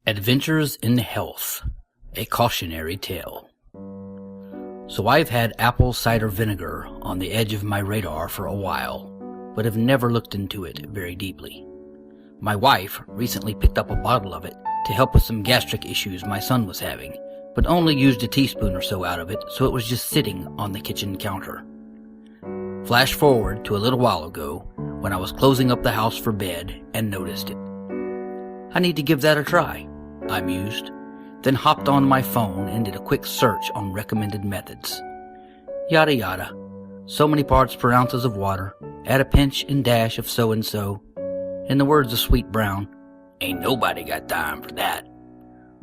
Adventures in Health, a Cautionary Tale. So I've had apple cider vinegar on the edge of my radar for a while, but have never looked into it very deeply. My wife recently picked up a bottle of it to help with some gastric issues my son was having, but only used a teaspoon or so out of it, so it was just sitting on the kitchen counter. Flash forward to a little while ago, when I was closing up the house for bed and noticed it. I need to give that a try, I mused, then hopped on my phone and did a quick search on recommended methods. Yada yada. So many parts per ounces of water, add a pinch and dash of so-and-so. In the words of Sweet Brown, ain't nobody got time for that.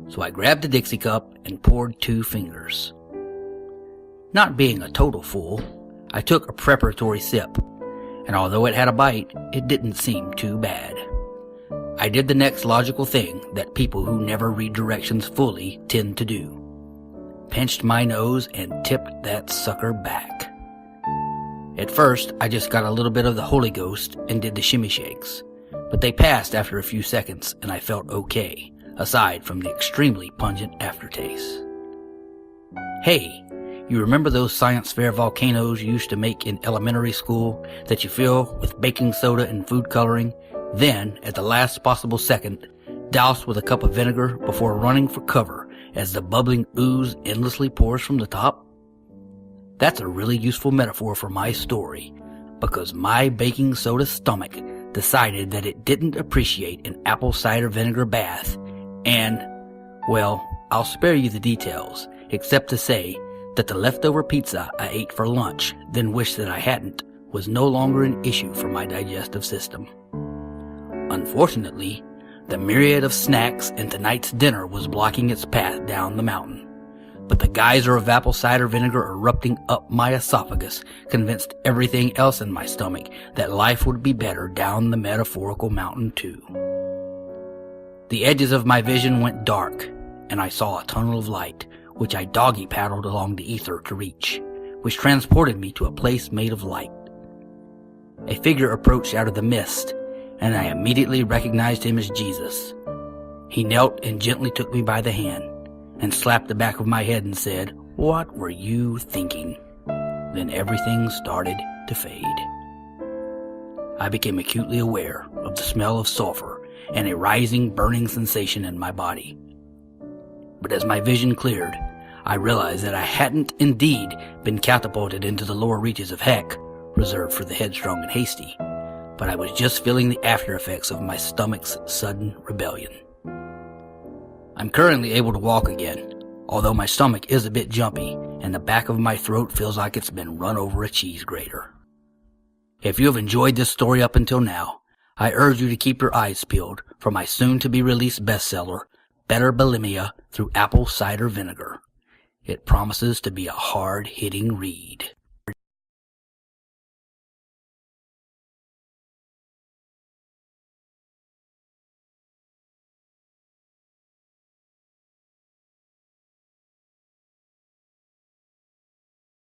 So I grabbed a Dixie cup and poured 2 fingers. Not being a total fool, I took a preparatory sip, and although it had a bite, it didn't seem too bad. I did the next logical thing that people who never read directions fully tend to do. Pinched my nose and tipped that sucker back. At first, I just got a little bit of the Holy Ghost and did the shimmy shakes, but they passed after a few seconds and I felt okay, aside from the extremely pungent aftertaste. Hey, you remember those science fair volcanoes you used to make in elementary school that you fill with baking soda and food coloring? Then, at the last possible second, doused with a cup of vinegar before running for cover as the bubbling ooze endlessly pours from the top? That's a really useful metaphor for my story, because my baking soda stomach decided that it didn't appreciate an apple cider vinegar bath, and, well, I'll spare you the details, except to say that the leftover pizza I ate for lunch, then wished that I hadn't, was no longer an issue for my digestive system. Unfortunately, the myriad of snacks and tonight's dinner was blocking its path down the mountain. But the geyser of apple cider vinegar erupting up my esophagus convinced everything else in my stomach that life would be better down the metaphorical mountain too. The edges of my vision went dark, and I saw a tunnel of light, which I doggy paddled along the ether to reach, which transported me to a place made of light. A figure approached out of the mist, and I immediately recognized him as Jesus. He knelt and gently took me by the hand, and slapped the back of my head and said, "What were you thinking?" Then everything started to fade. I became acutely aware of the smell of sulfur and a rising burning sensation in my body. But as my vision cleared, I realized that I hadn't indeed been catapulted into the lower reaches of heck, reserved for the headstrong and hasty, but I was just feeling the after effects of my stomach's sudden rebellion. I'm currently able to walk again, although my stomach is a bit jumpy and the back of my throat feels like it's been run over a cheese grater. If you have enjoyed this story up until now, I urge you to keep your eyes peeled for my soon-to-be-released bestseller, Better Bulimia Through Apple Cider Vinegar. It promises to be a hard-hitting read.